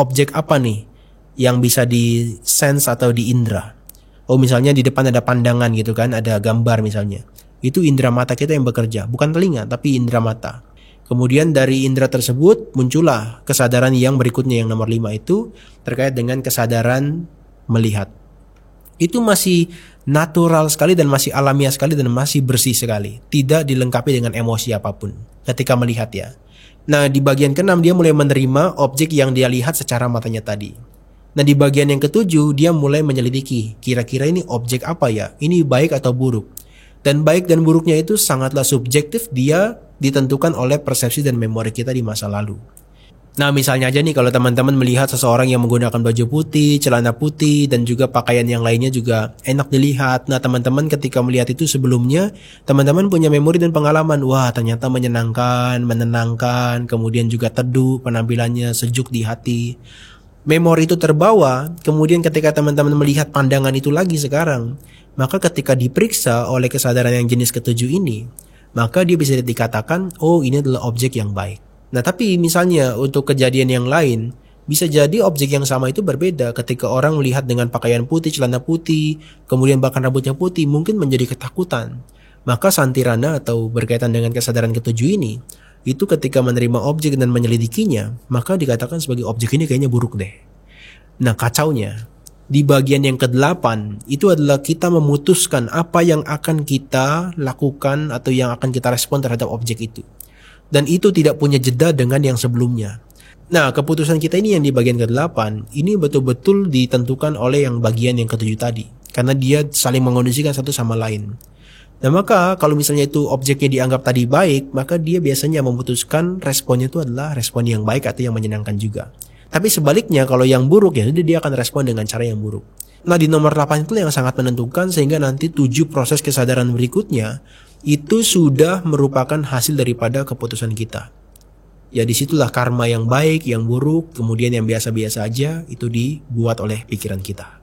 objek apa nih yang bisa di sense atau di indera. Oh misalnya di depan ada pandangan gitu kan, ada gambar misalnya. Itu indera mata kita yang bekerja, bukan telinga tapi indera mata. Kemudian dari indera tersebut muncullah kesadaran yang berikutnya, yang nomor 5 itu terkait dengan kesadaran melihat. Itu masih natural sekali dan masih alamiah sekali dan masih bersih sekali. Tidak dilengkapi dengan emosi apapun ketika melihat ya. Nah di bagian ke-6 dia mulai menerima objek yang dia lihat secara matanya tadi. Nah di bagian yang ke-7 dia mulai menyelidiki, kira-kira ini objek apa ya? Ini baik atau buruk? Dan baik dan buruknya itu sangatlah subjektif, dia ditentukan oleh persepsi dan memori kita di masa lalu. Nah misalnya aja nih kalau teman-teman melihat seseorang yang menggunakan baju putih, celana putih, dan juga pakaian yang lainnya juga enak dilihat. Nah teman-teman ketika melihat itu sebelumnya, teman-teman punya memori dan pengalaman. Wah ternyata menyenangkan, menenangkan, kemudian juga teduh, penampilannya sejuk di hati. Memori itu terbawa, kemudian ketika teman-teman melihat pandangan itu lagi sekarang, maka ketika diperiksa oleh kesadaran yang jenis ke-7 ini, maka dia bisa dikatakan, oh ini adalah objek yang baik. Nah tapi misalnya untuk kejadian yang lain, bisa jadi objek yang sama itu berbeda ketika orang melihat dengan pakaian putih, celana putih, kemudian bahkan rambutnya putih, mungkin menjadi ketakutan. Maka santirana atau berkaitan dengan kesadaran ke-7 ini, itu ketika menerima objek dan menyelidikinya, maka dikatakan sebagai objek ini kayaknya buruk deh. Nah kacaunya, di bagian yang ke-8, itu adalah kita memutuskan apa yang akan kita lakukan atau yang akan kita respon terhadap objek itu. Dan itu tidak punya jeda dengan yang sebelumnya. Nah keputusan kita ini yang di bagian ke-8, ini betul-betul ditentukan oleh yang bagian yang ke-7 tadi. Karena dia saling mengondisikan satu sama lain. Nah maka kalau misalnya itu objeknya dianggap tadi baik, maka dia biasanya memutuskan responnya itu adalah respon yang baik atau yang menyenangkan juga. Tapi sebaliknya kalau yang buruk ya dia akan respon dengan cara yang buruk. Nah di nomor 8 itu yang sangat menentukan, sehingga nanti 7 proses kesadaran berikutnya itu sudah merupakan hasil daripada keputusan kita. Ya disitulah karma yang baik, yang buruk, kemudian yang biasa-biasa aja itu dibuat oleh pikiran kita.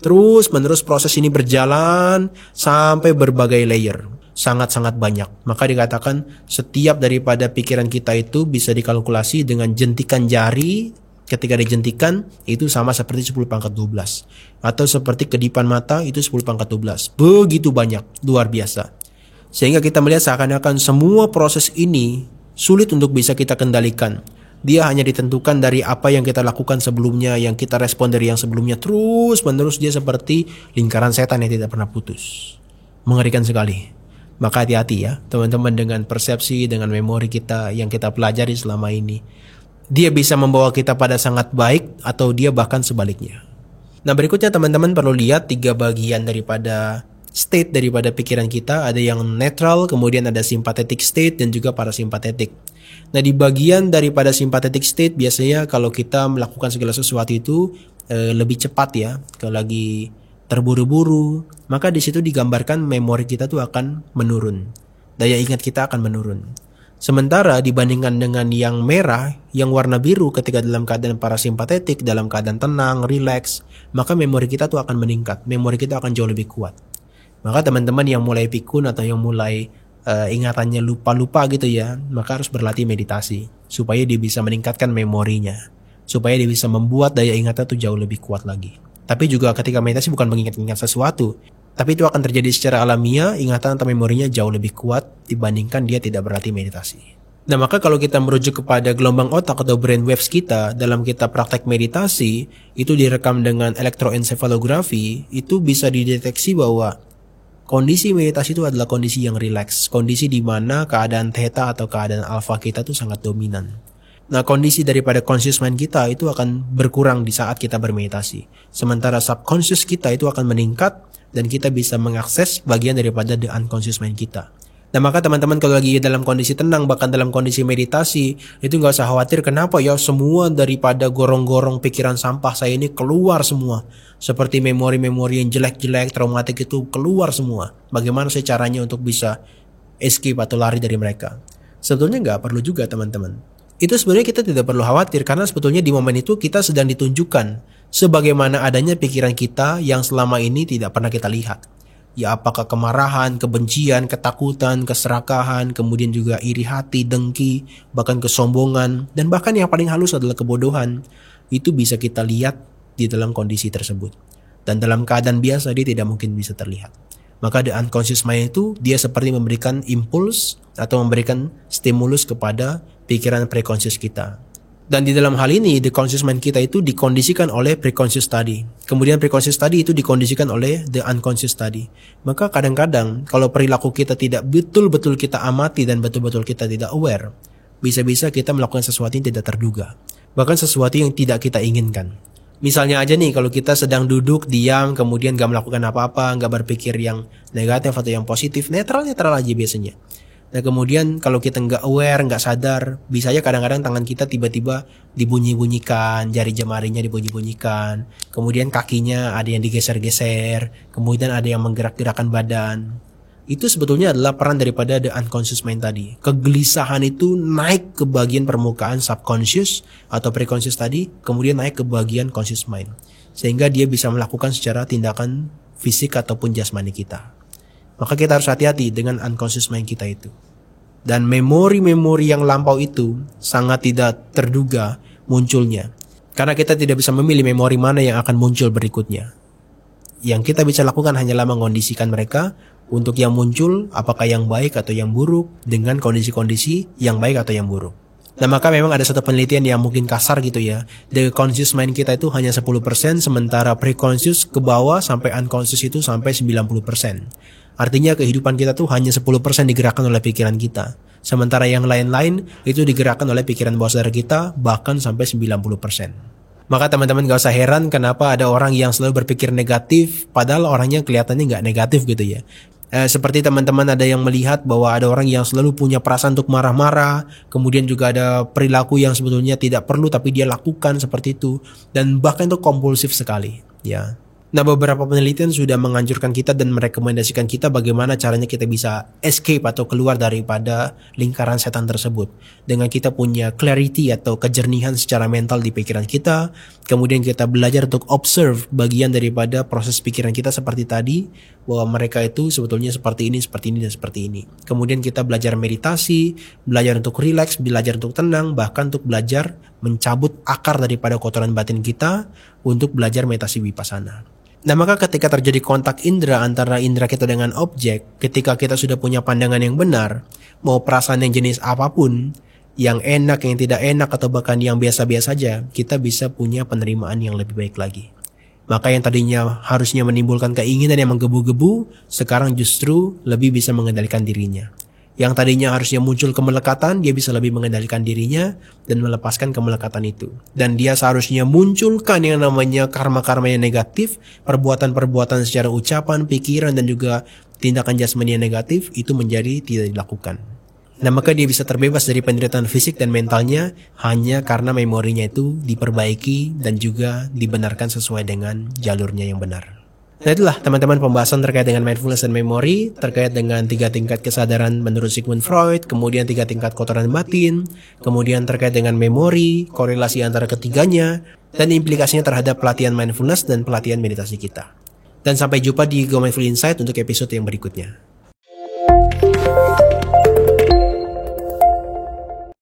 Terus menerus proses ini berjalan sampai berbagai layer, sangat-sangat banyak. Maka dikatakan setiap daripada pikiran kita itu bisa dikalkulasi dengan jentikan jari. Ketika dijentikan itu sama seperti 10 pangkat 12. Atau seperti kedipan mata itu 10 pangkat 12. Begitu banyak, luar biasa. Sehingga kita melihat seakan-akan semua proses ini sulit untuk bisa kita kendalikan. Dia hanya ditentukan dari apa yang kita lakukan sebelumnya, yang kita respon dari yang sebelumnya. Terus menerus dia seperti lingkaran setan yang tidak pernah putus. Mengerikan sekali. Maka hati-hati ya teman-teman dengan persepsi, dengan memori kita yang kita pelajari selama ini. Dia bisa membawa kita pada sangat baik atau dia bahkan sebaliknya. Nah berikutnya teman-teman perlu lihat 3 bagian daripada state daripada pikiran kita. Ada yang netral, kemudian ada sympathetic state dan juga parasimpatetik. Nah di bagian daripada sympathetic state biasanya kalau kita melakukan segala sesuatu itu lebih cepat ya, kalau lagi terburu-buru, maka di situ digambarkan memori kita tuh akan menurun, daya ingat kita akan menurun. Sementara dibandingkan dengan yang merah, yang warna biru ketika dalam keadaan parasimpatetik, dalam keadaan tenang, relax, maka memori kita tuh akan meningkat, memori kita akan jauh lebih kuat. Maka teman-teman yang mulai pikun atau yang mulai ingatannya lupa-lupa gitu ya, maka harus berlatih meditasi supaya dia bisa meningkatkan memorinya, supaya dia bisa membuat daya ingatnya tuh jauh lebih kuat lagi. Tapi juga ketika meditasi bukan mengingat-ingat sesuatu, tapi itu akan terjadi secara alamiah, ingatan atau memorinya jauh lebih kuat dibandingkan dia tidak berlatih meditasi. Nah maka kalau kita merujuk kepada gelombang otak atau brain waves kita dalam kita praktek meditasi, itu direkam dengan elektroencephalografi, itu bisa dideteksi bahwa kondisi meditasi itu adalah kondisi yang rileks, kondisi di mana keadaan theta atau keadaan alpha kita tuh sangat dominan. Nah kondisi daripada conscious mind kita itu akan berkurang di saat kita bermeditasi. Sementara subconscious kita itu akan meningkat dan kita bisa mengakses bagian daripada the unconscious mind kita. Nah maka teman-teman kalau lagi dalam kondisi tenang, bahkan dalam kondisi meditasi, itu gak usah khawatir kenapa ya semua daripada gorong-gorong pikiran sampah saya ini keluar semua. Seperti memori-memori yang jelek-jelek, traumatik itu keluar semua. Bagaimana sih caranya untuk bisa escape atau lari dari mereka? Sebetulnya gak perlu juga teman-teman. Itu sebenarnya kita tidak perlu khawatir karena sebetulnya di momen itu kita sedang ditunjukkan sebagaimana adanya pikiran kita yang selama ini tidak pernah kita lihat. Ya apakah kemarahan, kebencian, ketakutan, keserakahan, kemudian juga iri hati, dengki, bahkan kesombongan, dan bahkan yang paling halus adalah kebodohan. Itu bisa kita lihat di dalam kondisi tersebut. Dan dalam keadaan biasa dia tidak mungkin bisa terlihat. Maka the unconscious mind itu dia seperti memberikan impuls atau memberikan stimulus kepada pikiran preconscious kita. Dan di dalam hal ini, the conscious mind kita itu dikondisikan oleh preconscious tadi. Kemudian preconscious tadi itu dikondisikan oleh the unconscious tadi. Maka kadang-kadang kalau perilaku kita tidak betul-betul kita amati dan betul-betul kita tidak aware, bisa-bisa kita melakukan sesuatu yang tidak terduga. Bahkan sesuatu yang tidak kita inginkan. Misalnya aja nih, kalau kita sedang duduk, diam, kemudian gak melakukan apa-apa, gak berpikir yang negatif atau yang positif, netral-netral aja biasanya. Nah kemudian kalau kita nggak aware, nggak sadar, bisa aja kadang-kadang tangan kita tiba-tiba dibunyi-bunyikan, jari jemarinya dibunyi-bunyikan, kemudian kakinya ada yang digeser-geser, kemudian ada yang menggerak-gerakkan badan. Itu sebetulnya adalah peran daripada the unconscious mind tadi. Kegelisahan itu naik ke bagian permukaan subconscious atau preconscious tadi, kemudian naik ke bagian conscious mind. Sehingga dia bisa melakukan secara tindakan fisik ataupun jasmani kita. Maka kita harus hati-hati dengan unconscious mind kita itu. Dan memori-memori yang lampau itu sangat tidak terduga munculnya. Karena kita tidak bisa memilih memori mana yang akan muncul berikutnya. Yang kita bisa lakukan hanyalah mengkondisikan mereka untuk yang muncul, apakah yang baik atau yang buruk, dengan kondisi-kondisi yang baik atau yang buruk. Nah maka memang ada satu penelitian yang mungkin kasar gitu ya. The conscious mind kita itu hanya 10%, sementara preconscious ke bawah sampai unconscious itu sampai 90%. Artinya kehidupan kita tuh hanya 10% digerakkan oleh pikiran kita. Sementara yang lain-lain itu digerakkan oleh pikiran bawah sadar kita bahkan sampai 90%. Maka teman-teman gak usah heran kenapa ada orang yang selalu berpikir negatif padahal orangnya kelihatannya gak negatif gitu ya. Seperti teman-teman ada yang melihat bahwa ada orang yang selalu punya perasaan untuk marah-marah, kemudian juga ada perilaku yang sebetulnya tidak perlu tapi dia lakukan seperti itu, dan bahkan itu kompulsif sekali, ya. Nah, beberapa penelitian sudah menganjurkan kita dan merekomendasikan kita bagaimana caranya kita bisa escape atau keluar daripada lingkaran setan tersebut. Dengan kita punya clarity atau kejernihan secara mental di pikiran kita, kemudian kita belajar untuk observe bagian daripada proses pikiran kita seperti tadi, bahwa mereka itu sebetulnya seperti ini, dan seperti ini. Kemudian kita belajar meditasi, belajar untuk relax, belajar untuk tenang, bahkan untuk belajar mencabut akar daripada kotoran batin kita untuk belajar meditasi vipassana. Nah, maka ketika terjadi kontak indera antara indera kita dengan objek, ketika kita sudah punya pandangan yang benar, mau perasaan yang jenis apapun, yang enak, yang tidak enak, atau bahkan yang biasa-biasa saja, kita bisa punya penerimaan yang lebih baik lagi. Maka yang tadinya harusnya menimbulkan keinginan yang menggebu-gebu, sekarang justru lebih bisa mengendalikan dirinya. Yang tadinya harusnya muncul kemelekatan, dia bisa lebih mengendalikan dirinya dan melepaskan kemelekatan itu. Dan dia seharusnya munculkan yang namanya karma-karma yang negatif, perbuatan-perbuatan secara ucapan, pikiran, dan juga tindakan jasmani yang negatif, itu menjadi tidak dilakukan. Nah, maka dia bisa terbebas dari penderitaan fisik dan mentalnya hanya karena memorinya itu diperbaiki dan juga dibenarkan sesuai dengan jalurnya yang benar. Nah, itulah teman-teman pembahasan terkait dengan mindfulness dan memori, terkait dengan 3 tingkat kesadaran menurut Sigmund Freud, kemudian 3 tingkat kotoran batin, kemudian terkait dengan memori, korelasi antara ketiganya, dan implikasinya terhadap pelatihan mindfulness dan pelatihan meditasi kita. Dan sampai jumpa di Go Mindful Insight untuk episode yang berikutnya.